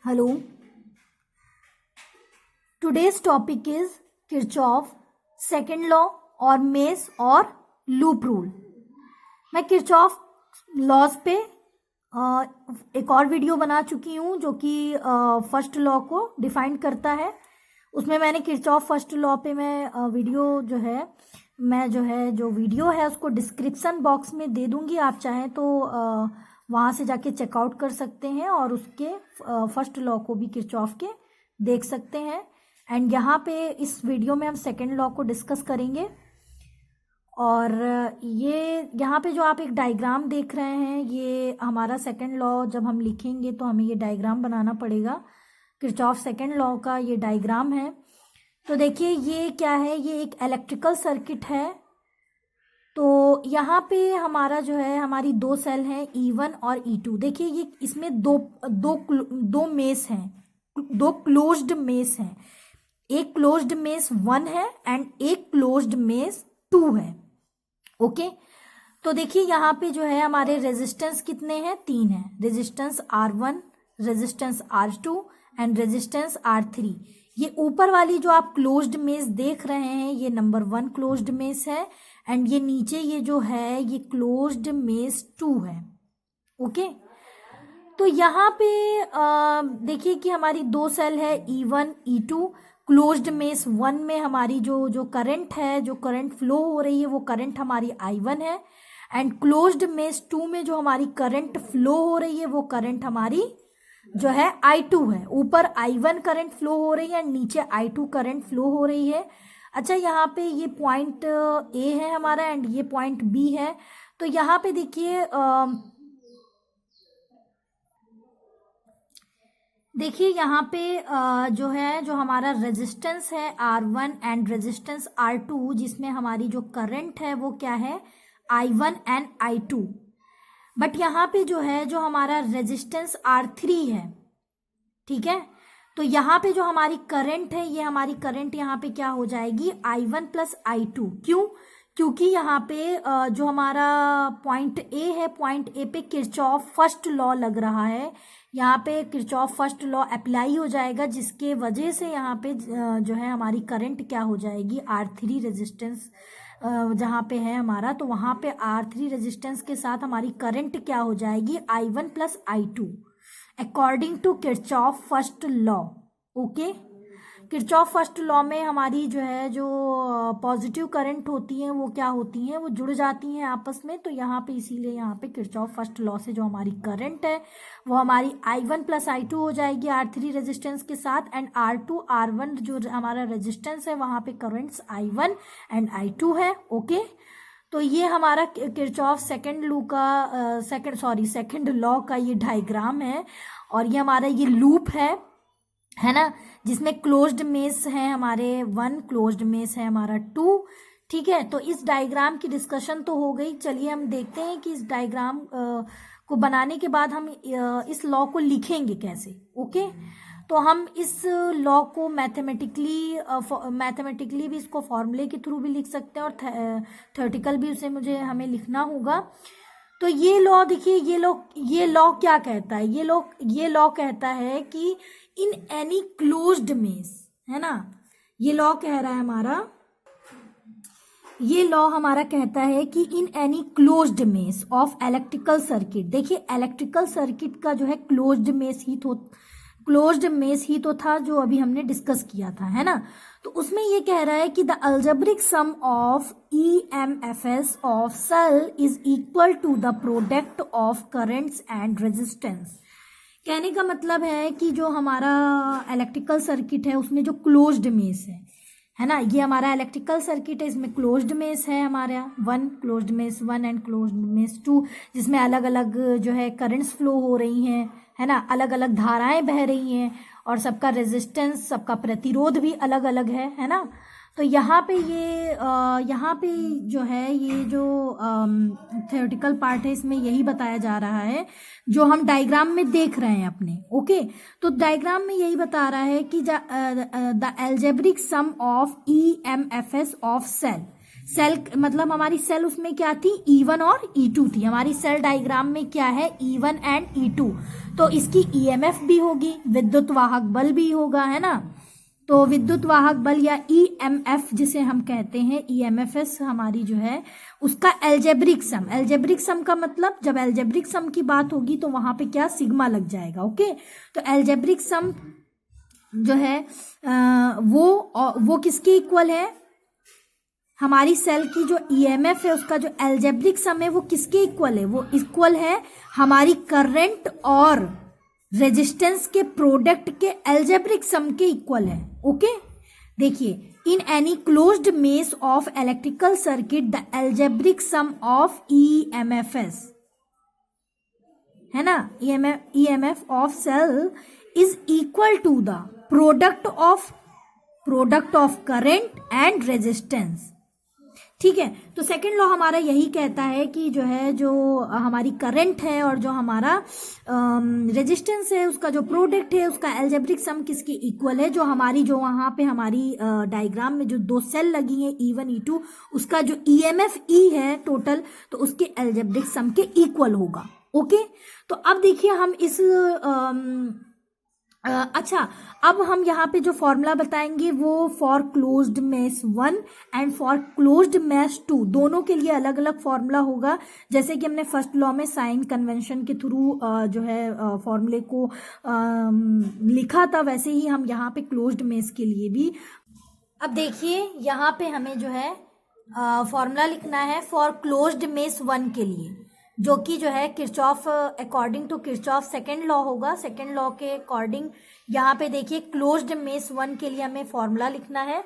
Hello. Today's topic is Kirchhoff second law और mess और loop rule. मैं Kirchhoff laws पे एक और वीडियो बना चुकी हूँ जो कि फर्स्ट लॉ को डिफाइन करता है। उसमें मैंने किरचॉफ फर्स्ट लॉ पे मैं वीडियो जो वीडियो है उसको डिस्क्रिप्शन बॉक्स में दे दूंगी। आप चाहें तो वहाँ से जाके चेकआउट कर सकते हैं और उसके फर्स्ट लॉ को भी किरचॉफ के देख सकते हैं। एंड यहाँ पे इस वीडियो में हम सेकेंड लॉ को डिस्कस करेंगे। और ये यहाँ पे जो आप एक डायग्राम देख रहे हैं, ये हमारा सेकेंड लॉ जब हम लिखेंगे तो हमें ये डायग्राम बनाना पड़ेगा। किरचॉफ सेकेंड लॉ का ये डायग्राम है। तो देखिए ये क्या है, ये एक इलेक्ट्रिकल सर्किट है। तो यहाँ पे हमारा जो है हमारी दो सेल हैं E1 और E2। देखिए ये इसमें दो मेस हैं, दो क्लोज्ड मेस हैं। एक क्लोज्ड मेस 1 है एंड एक क्लोज्ड मेस 2 है। ओके, तो देखिए यहाँ पे जो है हमारे रेजिस्टेंस कितने हैं, 3 हैं। Resistance R1, resistance R2 and resistance R3। ये ऊपर वाली जो आप क्लोज्ड मेस देख रहे हैं ये नंबर 1 क्लोज्ड मेस है एंड ये नीचे ये जो है ये क्लोज्ड मेस 2 है। ओके, तो यहाँ पे देखिए कि हमारी दो सेल है E1 E2। क्लोज्ड मेस 1 में हमारी जो करंट है, जो करंट फ्लो हो रही है वो करंट हमारी I1 है। एंड क्लोज्ड मेस 2 में जो हमारी करंट फ्लो हो रही है वो करंट हमारी जो है I2 है। ऊपर I1 करंट फ्लो हो रही है, नीचे I2 करंट फ्लो हो रही है। अच्छा, यहाँ पे ये पॉइंट A है हमारा एंड ये पॉइंट B है। तो यहाँ पे देखिए यहाँ पे जो हमारा रेजिस्टेंस है R1 एंड रेजिस्टेंस R2, जिसमें हमारी जो करंट है वो क्या है, I1 एंड I2। बट यहाँ पे जो हमारा रेजिस्टेंस R3 है, ठीक है। तो यहाँ पे जो हमारी करंट है, ये हमारी करंट यहाँ पे क्या हो जाएगी, I1 प्लस I2। क्यों? क्योंकि यहाँ पे जो हमारा पॉइंट A है, पॉइंट A पे किरचॉफ फर्स्ट लॉ लग रहा है। यहाँ पे किरचॉफ फर्स्ट लॉ अप्लाई हो जाएगा, जिसके वजह से यहाँ पे जो है हमारी करंट क्या हो जाएगी, R3 रेजिस्टेंस जहाँ पे है हमारा, तो वहाँ पे R3 रेजिस्टेंस के साथ हमारी करंट क्या हो जाएगी, I1 plus I2 according to Kirchhoff first law. Okay, Kirchhoff first law में हमारी जो पॉजिटिव करंट होती हैं वो क्या होती हैं, वो जुड़ जाती हैं आपस में। तो यहाँ पे इसीलिए यहाँ पे किरचॉफ फर्स्ट लॉ से जो हमारी करंट है वो हमारी I1 प्लस I2 हो जाएगी R3 रेजिस्टेंस के साथ। एंड R2 R1 जो हमारा रेजिस्टेंस है वहाँ पे करंट्स I1 एंड I2 है। ओके, तो ये हमारा किरचॉफ सेकेंड लॉ का ये डायग्राम है। और ये हमारा ये लूप है ना, जिसमें क्लोज्ड मेस है हमारे 1, क्लोज्ड मेस है हमारा 2। ठीक है, तो इस डायग्राम की डिस्कशन तो हो गई। चलिए हम देखते हैं कि इस डायग्राम को बनाने के बाद हम इस लॉ को लिखेंगे कैसे। ओके, तो हम इस लॉ को मैथमेटिकली भी इसको फॉर्मूले के थ्रू भी लिख सकते हैं और थ्योरेटिकल भी उसे हमें लिखना होगा। तो ये लॉ देखिए, ये लॉ क्या कहता है, ये लॉ कहता है कि इन एनी क्लोज्ड मेस, है ना, ये लॉ कह रहा है हमारा, ये लॉ हमारा कहता है कि इन any closed mess of electrical circuit. देखिए इलेक्ट्रिकल सर्किट का जो है क्लोज्ड मेस ही तो था जो अभी हमने डिस्कस किया था, है ना। तो उसमें ये कह रहा है कि the algebraic sum of EMFs of cell is equal to the product of currents and resistance. कहने का मतलब है कि जो हमारा इलेक्ट्रिकल सर्किट है उसमें जो क्लोज्ड मेस है ना, ये हमारा इलेक्ट्रिकल सर्किट है, इसमें क्लोज्ड मेस है हमारा 1, closed mess 1 and closed mess 2, जिसमें अलग अलग जो है करंट्स फ्लो हो रही हैं, है ना, अलग अलग धाराएं बह रही हैं और सबका रेजिस्टेंस, सबका प्रतिरोध भी अलग अलग है ना। तो यहाँ पे जो है ये जो थ्योरेटिकल पार्ट है इसमें यही बताया जा रहा है जो हम डायग्राम में देख रहे हैं अपने। ओके, तो डायग्राम में यही बता रहा है कि the algebraic sum of EMFs of cell, cell मतलब हमारी सेल उसमें क्या थी, E1 और E2 थी। हमारी सेल डायग्राम में क्या है, E1 एंड E2। तो इसकी EMF भी होगी, विद्युत वाहक बल भी होगा, है ना। तो विद्युत वाहक बल या EMF जिसे हम कहते हैं, EMFS हमारी जो है उसका एल्जेब्रिक सम, एल्जेब्रिक सम का मतलब जब एल्जेब्रिक सम की बात होगी तो वहां पे क्या सिग्मा लग जाएगा। ओके, तो एल्जेब्रिक सम जो है वो किसके इक्वल है, हमारी सेल की जो EMF है उसका जो एल्जेब्रिक सम है वो किसके इक्वल है, वो इक्वल है हमारी करंट और रेजिस्टेंस के प्रोडक्ट के एल्जेब्रिक सम के इक्वल है। ओके, देखिए, in any closed mesh of electrical circuit the algebraic sum of EMFs, है ना, EMF of cell is equal to the product of current and resistance. ठीक है, तो सेकेंड लॉ हमारा यही कहता है कि जो है जो हमारी करंट है और जो हमारा रेजिस्टेंस है उसका जो प्रोडक्ट है उसका एल्जेब्रिक सम किसके इक्वल है, जो हमारी जो वहां पे हमारी डायग्राम में जो दो सेल लगी हैं E1 E2 उसका जो EMF E है टोटल, तो उसके एल्जेब्रिक सम के इक्वल होगा। ओके, तो अब देखिए हम इस अच्छा, अब हम यहाँ पे जो फॉर्मूला बताएंगे वो for closed mesh 1 and for closed mesh 2 दोनों के लिए अलग अलग फॉर्मूला होगा। जैसे कि हमने फर्स्ट लॉ में साइन कन्वेंशन के थ्रू जो है फॉर्मूले को लिखा था, वैसे ही हम यहाँ पे क्लोज्ड मेश के लिए भी। अब देखिए यहाँ पे हमें जो है फॉर्मूला लिखना है फॉर क्लोज्ड मेश 1 के लिए, जो कि जो है Kirchhoff according to Kirchhoff second law होगा। सेकेंड लॉ के अकॉर्डिंग यहाँ पे देखिए क्लोज्ड मेश 1 के लिए हमें फॉर्मूला लिखना है।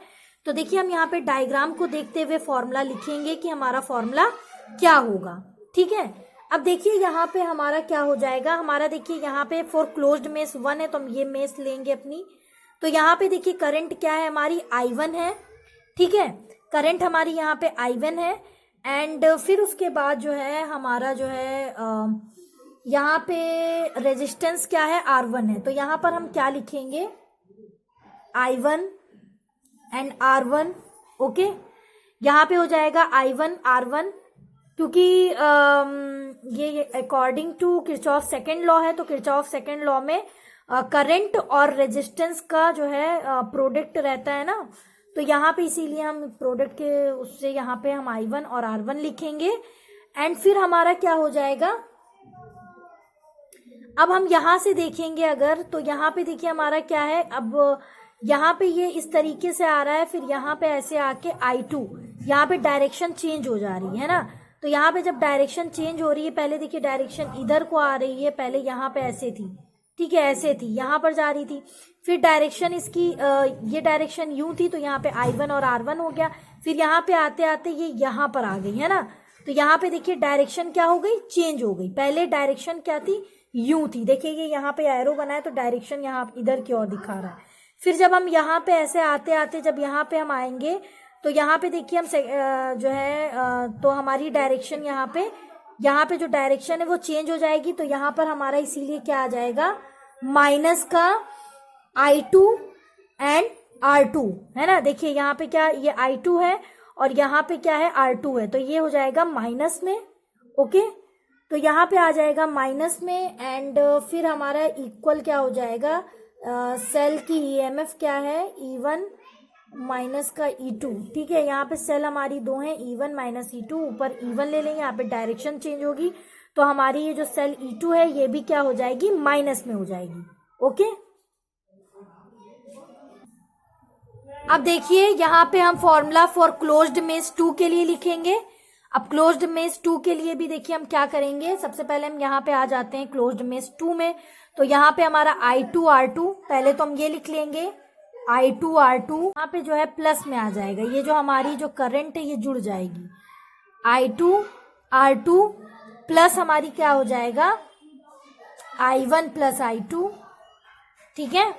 तो देखिए हम यहाँ पे डायग्राम को देखते हुए फॉर्मूला लिखेंगे कि हमारा फॉर्मूला क्या होगा। ठीक है, अब देखिए यहाँ पे हमारा क्या हो जाएगा, हमारा देखिए यहाँ पे फॉर क्लोज्ड मेश 1 है तो हम ये मेश लेंगे अपनी। तो यहाँ पे देखिए करंट क्या है, हमारी I1 है। ठीक है, करंट हमारी यहाँ पे I1 है एंड फिर उसके बाद जो है हमारा जो है यहाँ पे रेजिस्टेंस क्या है, R1 है। तो यहाँ पर हम क्या लिखेंगे, I1 एंड R1। ओके, यहाँ पे हो जाएगा I1 R1, क्योंकि ये according to Kirchhoff second law है, तो किरचॉफ सेकेंड लॉ में करंट और रेजिस्टेंस का जो है प्रोडक्ट रहता है ना, तो यहाँ पे इसीलिए हम प्रोडक्ट के उससे यहाँ पे हम I1 और R1 लिखेंगे एंड फिर हमारा क्या हो जाएगा। अब हम यहाँ से देखेंगे अगर, तो यहाँ पे देखिए हमारा क्या है, अब यहाँ पे ये इस तरीके से आ रहा है, फिर यहाँ पे ऐसे आके I2, यहाँ पे डायरेक्शन चेंज हो जा रही है ना। तो यहाँ पे जब डायरेक्शन चेंज हो रही है, पहले देखिए डायरेक्शन इधर को आ रही है, पहले यहाँ पे ऐसे थी, ठीक है, ऐसे थी, यहाँ पर जा रही थी, फिर डायरेक्शन इसकी ये डायरेक्शन यूं थी, तो यहाँ पे I1 और R1 हो गया, फिर यहाँ पे आते आते ये यहाँ पर आ गई, है ना। तो यहाँ पे देखिए डायरेक्शन क्या हो गई, चेंज हो गई। पहले डायरेक्शन क्या थी, यूं थी, देखिए ये यहाँ पे एरो बना है तो डायरेक्शन यहाँ इधर की ओर दिखा रहा है। फिर जब हम यहाँ पे ऐसे आते आते जब यहाँ पे हम आएंगे तो यहाँ पे देखिए हम जो है तो हमारी डायरेक्शन यहाँ पे जो डायरेक्शन है वो चेंज हो जाएगी। तो यहाँ पर हमारा इसीलिए क्या आ जाएगा, माइनस का I2 एंड R2, है ना। देखिए यहाँ पे क्या, ये I2 है और यहाँ पे क्या है, R2 है, तो ये हो जाएगा माइनस में। ओके, तो यहाँ पे आ जाएगा माइनस में एंड फिर हमारा इक्वल क्या हो जाएगा, सेल की EMF क्या है, E1 माइनस का E2। ठीक है, यहाँ पे सेल हमारी दो हैं, E1 माइनस E2, ऊपर E1 ले लेंगे, यहाँ पे डायरेक्शन चेंज होगी तो हमारी ये जो सेल E2 है ये भी क्या हो जाएगी, माइनस में हो जाएगी। ओके, अब देखिए यहाँ पे हम फॉर्मूला फॉर क्लोज्ड मेश 2 के लिए लिखेंगे। अब क्लोज्ड मेश 2 के लिए भी देखिए हम क्या करेंगे, सबसे पहले हम यहाँ पे आ जाते हैं क्लोज्ड मेश 2 में। तो यहाँ पे हमारा I2 R2, पहले तो हम ये लिख लेंगे I2 R2, यहाँ पे जो है प्लस में आ जाएगा, ये जो हमारी जो करंट है ये जुड़ जाएगी, I2 R2 प्लस हमारी क्या हो जाएगा, I1 प्लस I2। ठीक है,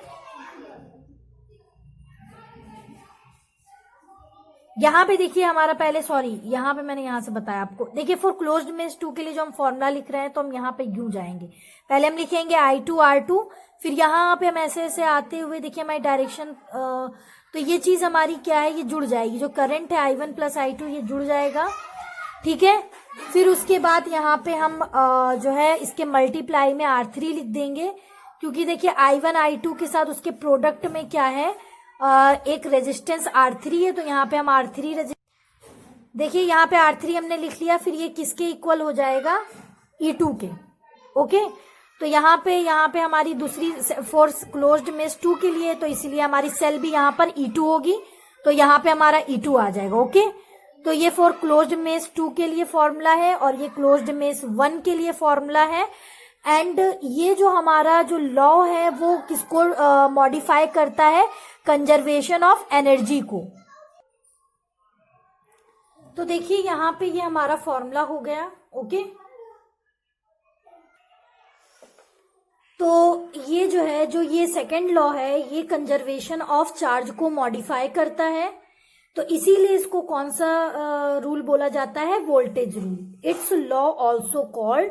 यहाँ पे देखिए हमारा पहले, सॉरी यहाँ पे मैंने यहाँ से बताया आपको, देखिए फॉर क्लोज्ड मेश 2 के लिए जो हम फॉर्मूला लिख रहे हैं तो हम यहाँ पे यूं जाएंगे, पहले हम लिखेंगे I2 R2, फिर यहाँ पे हम ऐसे ऐसे आते हुए देखिए हमारी डायरेक्शन तो ये चीज हमारी क्या है, ये जुड़ जाएगी, जो करंट है I1 प्लस I2 ये जुड़ जाएगा, ठीक है। फिर उसके बाद यहाँ पे हम जो है इसके मल्टीप्लाई में R3 लिख देंगे, क्योंकि देखिए I1 I2 के साथ उसके प्रोडक्ट में क्या है, एक रेजिस्टेंस R3 है, तो यहाँ पे हम R3 देखिए यहाँ पे R3 हमने लिख लिया। फिर ये किसके इक्वल हो जाएगा, E2 के, ओके। तो यहाँ पे हमारी दूसरी फोर्स क्लोज्ड मेश 2 के लिए, तो इसीलिए हमारी सेल भी यहाँ पर E2 होगी, तो यहाँ पे हमारा E2 आ जाएगा, ओके। तो ये फॉर क्लोज्ड मेश 2 के लिए फॉर्मूला है और ये क्लोज्ड मेश 1 के लिए फॉर्मूला है। एंड ये जो हमारा जो लॉ है वो किसको मॉडिफाई करता है, कंजर्वेशन ऑफ एनर्जी को। तो देखिए यहाँ पे ये हमारा फॉर्मूला हो गया, ओके। तो ये जो है, जो ये सेकेंड लॉ है, ये कंजर्वेशन ऑफ चार्ज को मॉडिफाई करता है, तो इसीलिए इसको कौन सा रूल बोला जाता है, voltage rule. It's law also called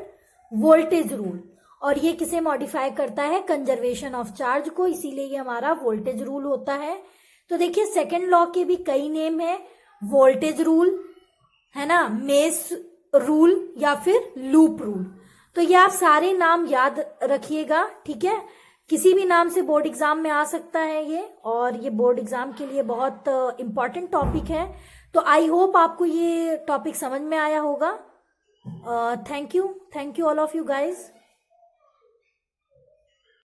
voltage rule. और ये किसे मॉडिफाई करता है, कंजर्वेशन ऑफ चार्ज को, इसीलिए ये हमारा वोल्टेज रूल होता है। तो देखिए सेकेंड लॉ के भी कई नेम है, वोल्टेज रूल है ना, मेश रूल या फिर लूप रूल। तो ये आप सारे नाम याद रखिएगा, ठीक है। किसी भी नाम से बोर्ड एग्जाम में आ सकता है ये, और ये बोर्ड एग्जाम के लिए बहुत इंपॉर्टेंट टॉपिक है। तो आई होप आपको ये टॉपिक समझ में आया होगा। Thank you all of you guys.